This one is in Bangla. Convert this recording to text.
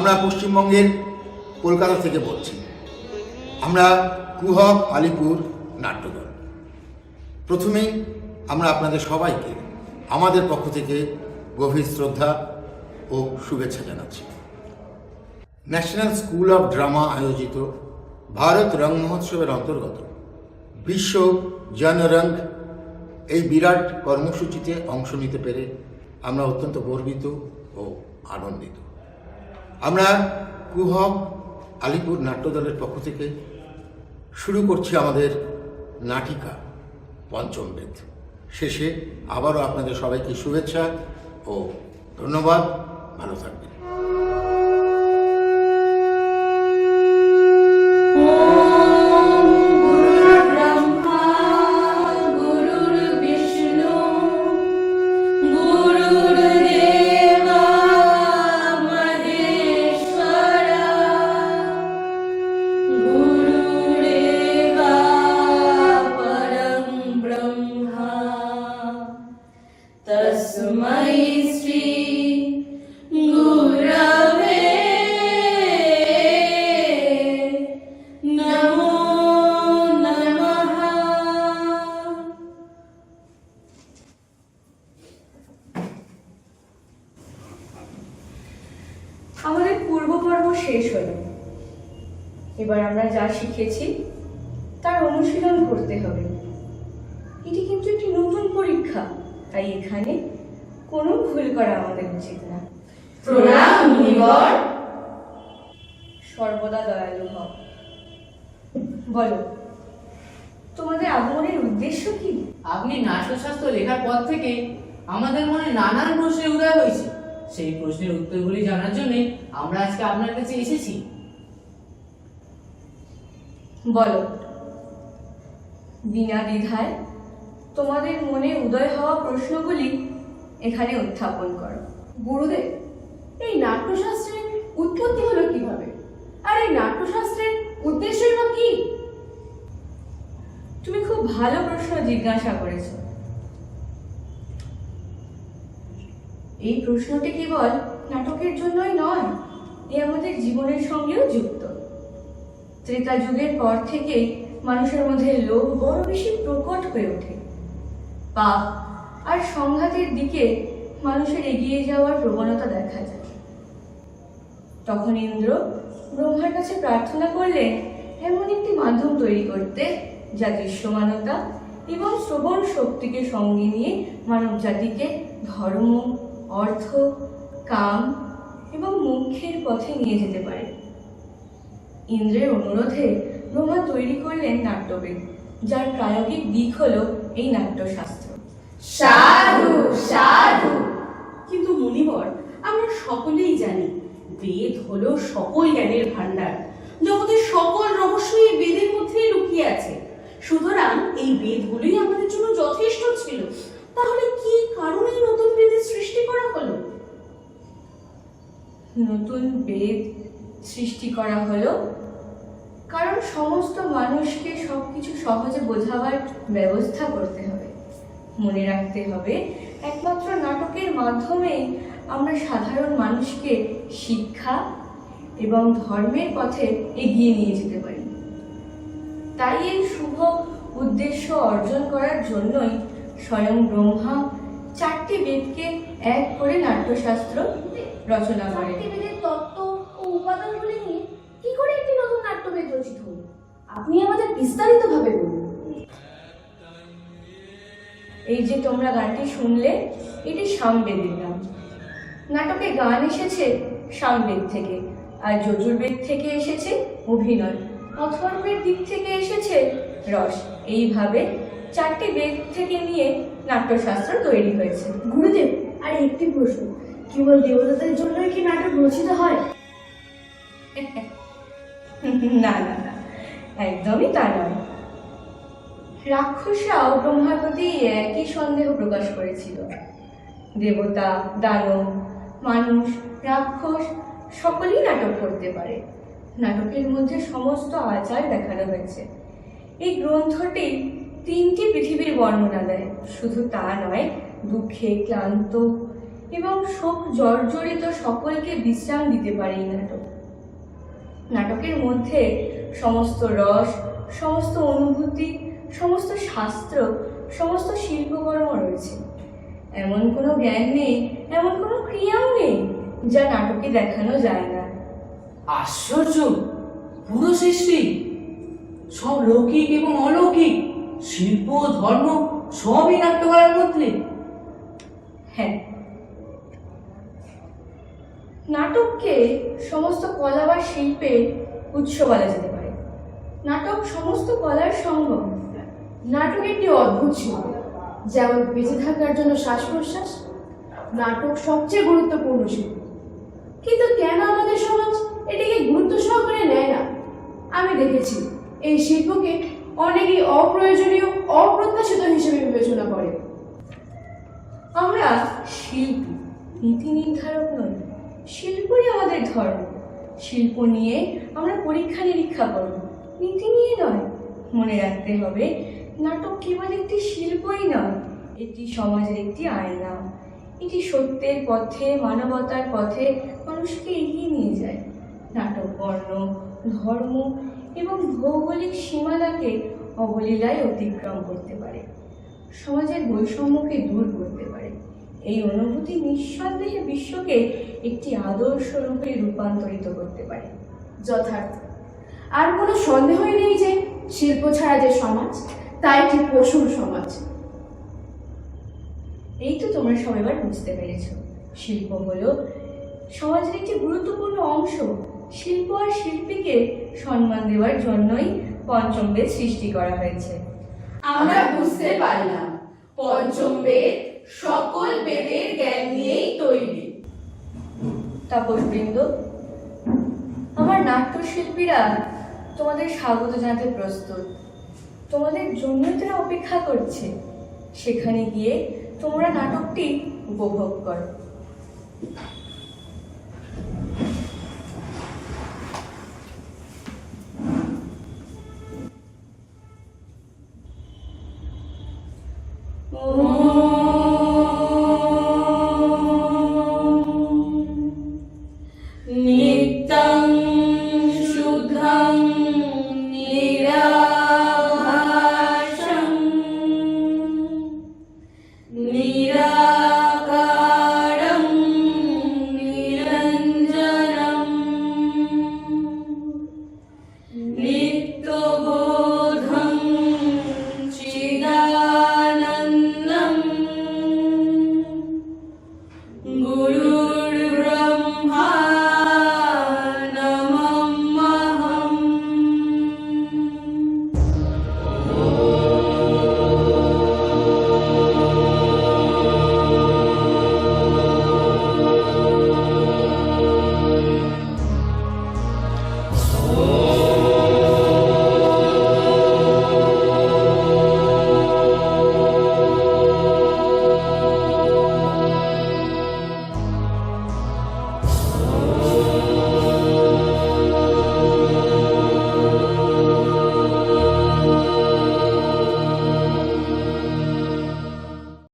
আমরা পশ্চিমবঙ্গের কলকাতা থেকে বলছি। আমরা কুহক আলিপুর নাট্যদল। প্রথমেই আমরা আপনাদের সবাইকে আমাদের পক্ষ থেকে গভীর শ্রদ্ধা ও শুভেচ্ছা জানাচ্ছি। ন্যাশনাল স্কুল অফ ড্রামা আয়োজিত ভারত রং মহোৎসবের অন্তর্গত বিশ্ব জনরং এই বিরাট কর্মসূচিতে অংশ নিতে পেরে আমরা অত্যন্ত গর্বিত ও আনন্দিত। আমরা কুহক আলিপুর নাট্যদলের পক্ষ থেকে শুরু করছি আমাদের নাটিকা পঞ্চম বেদ। শেষে আবারও আপনাদের সবাইকে শুভেচ্ছা ও ধন্যবাদ। ভালো থাকবেন। আমাদের পূর্ব পর্ব শেষ হলো। এবার আমরা যা শিখেছি তার অনুশীলন করতে হবে। এটি কিন্তু একটি নতুন পরীক্ষা, তাই এখানে কোনো ভুল করা আমাদের উচিত না। প্রণাম মুনিবর। সর্বদা দয়ালু হও। বলো, তোমাদের আগমনের উদ্দেশ্য কি? আপনি নাট্যশাস্ত্র লেখার পর থেকে আমাদের মনে নানান প্রশ্নের উদয় হয়েছে। সেই প্রশ্নের উত্তরগুলি জানার জন্য আমরা আজকে আপনার কাছে এসেছি। বলো, বিনা দ্বিধায় তোমাদের মনে উদয় হওয়া প্রশ্নগুলি এখানে উত্থাপন করো। গুরুদেব, এই নাট্যশাস্ত্রের উৎপত্তি হলো কিভাবে? আর এই নাট্যশাস্ত্রের উদ্দেশ্যই বা কি? তুমি খুব ভালো প্রশ্ন জিজ্ঞাসা করেছো। এই প্রশ্নটি কেবল নাটকের জন্যই নয়, এ আমাদের জীবনের সঙ্গেও যুক্ত। ত্রেতা যুগের পর থেকে মানুষের মধ্যে লোভ বড় বেশি প্রকট হয়ে ওঠে। পাপ আর সংঘাতের দিকে মানুষের এগিয়ে যাওয়ার প্রবণতা দেখা যায়। তখন ইন্দ্র ব্রহ্মার কাছে প্রার্থনা করলেন এমন একটি মাধ্যম তৈরি করতে যা দৃশ্যমানতা এবং শ্রবণ শক্তিকে সঙ্গে নিয়ে মানব জাতিকে ধর্ম, অর্থ, কাম এবং মোক্ষের পথে নিয়ে যেতে পারে। ইন্দ্রের অনুরোধে ব্রহ্মা তৈরি করলেন নাট্যবেদ, যার প্রায়োগিক দিক হলো এই নাট্যশাস্ত্র। সাধু সাধু। কিন্তু মুনিবর, আমরা সকলেই জানি বেদ হলো সকল জ্ঞানের ভান্ডার। জগতের সকল রহস্যই এই বেদের মধ্যেই লুকিয়ে আছে। সুতরাং এই বেদগুলোই আমাদের জন্য যথেষ্ট ছিল। তাহলে কি কারণে নতুন বেদের সৃষ্টি করা হলো? নতুন বেদ সৃষ্টি করা হলো কারণ সমস্ত মানুষকে সবকিছু সহজে বোঝাবার ব্যবস্থা করতে হবে। মনে রাখতে হবে, একমাত্র নাটকের মাধ্যমেই আমরা সাধারণ মানুষকে শিক্ষা এবং ধর্মের পথে এগিয়ে নিয়ে যেতে পারি। তাই এই শুভ উদ্দেশ্য অর্জন করার জন্যই স্বয়ং ব্রহ্মা 4টি বেদকে এক করে নাট্যশাস্ত্র রচনা করেন। বেদের তত্ত্ব ও উপাদানগুলি নিয়ে কি করে একটি নতুন নাট্যবেদ রচিত হল? আপনি আমাদের বিস্তারিতভাবে বলুন। এই যে তোমরা গানটি শুনলে, এটি সামবেদের গান। নাটকে গান এসেছে সামবেদ থেকে, আর যজুর্বেদ থেকে এসেছে অভিনয়, অথর্বের দিক থেকে এসেছে রস। এইভাবে 4টি বেদ থেকে নিয়ে নাট্যশাস্ত্র তৈরি হয়েছে। গুরুদেব, আর একটি প্রশ্ন, কেবল দেবতাদের জন্যই কি নাটক রচিত হয়? না না না, একদমই তা নয়। রাক্ষসরাও ব্রহ্মার প্রতি একই সন্দেহ প্রকাশ করেছিল। দেবতা, দানব, মানুষ, রাক্ষস সকলেই নাটক করতে পারে। নাটকের মধ্যে সমস্ত আচার দেখানো হয়েছে। এই গ্রন্থটি 3টি পৃথিবীর বর্ণনা দেয়। শুধু তা নয়, দুঃখে ক্লান্ত এবং শোক জর্জরিত সকলকে বিশ্রাম দিতে পারে এই নাটক। নাটকের মধ্যে সমস্ত রস, সমস্ত অনুভূতি, সমস্ত শাস্ত্র, সমস্ত শিল্পকর্ম রয়েছে। এমন কোনো জ্ঞান নেই, এমন কোনো ক্রিয়াও নেই যা নাটকে দেখানো যায় না। আশ্চর্য! পুরো সৃষ্টি, সব লৌকিক এবং অলৌকিক, শিল্প ধর্ম সবই নাট্যকলার মধ্যে। হ্যাঁ, নাটককে সমস্ত কলা বা শিল্পের উৎস বলা যেতে পারে। নাটক সমস্ত কলার সঙ্গম। নাটক একটি অদ্ভুত শিল্প, যেমন বেঁচে থাকার জন্য শ্বাস প্রশ্বাস। নাটক সবচেয়ে গুরুত্বপূর্ণ শিল্প, কিন্তু কেন আমাদের সমাজ এটিকে গুরুত্ব সহকারে নেয় না? আমি দেখেছি এই শিল্পকে অনেকেই অপ্রয়োজনীয়, অপ্রত্যাশিত হিসেবে বিবেচনা করে। আমরা শিল্পী, নীতি নির্ধারক নই। শিল্পই আমাদের ধর্ম। শিল্প নিয়ে আমরা পরীক্ষা নিরীক্ষা করব, নীতি নিয়ে নয়। মনে রাখতে হবে, নাটক কেবল একটি শিল্পই নয়, এটি সমাজের একটি আয়না। এটি সত্যের পথে, মানবতার পথে মানুষকে এগিয়ে নিয়ে যায়। নাটক বর্ণ, ধর্ম এবং ভৌগোলিক সীমানাকে অবলীলায় অতিক্রম করতে পারে, সমাজের বৈষম্যকে দূর করতে পারে। এই অনুভূতি নিঃসন্দেহে বিশ্বকে একটি আদর্শ রূপে রূপান্তরিত করতে পারে। যথার্থ। আর কোনো সন্দেহই নেই যে শিল্প ছাড়া যে সমাজ, তা একটি পশুর সমাজ। এই তো তোমরা সব এবার বুঝতে পেরেছ, শিল্প হলো সমাজের একটি গুরুত্বপূর্ণ অংশ। শিল্প আর শিল্পীকে সম্মান দেওয়ার জন্যই পঞ্চম বেদ সৃষ্টি করা হয়েছে। আমরা বুঝতে পারলাম পঞ্চম বেদ সকল বেদের জ্ঞান নিয়েই তৈরি। তাপসবৃন্দ, আমার নাট্যশিল্পীরা তোমাদের স্বাগত জানাতে প্রস্তুত। তোমাদের জন্য তারা অপেক্ষা করছে। সেখানে গিয়ে তোমরা নাটকটি উপভোগ করো। ও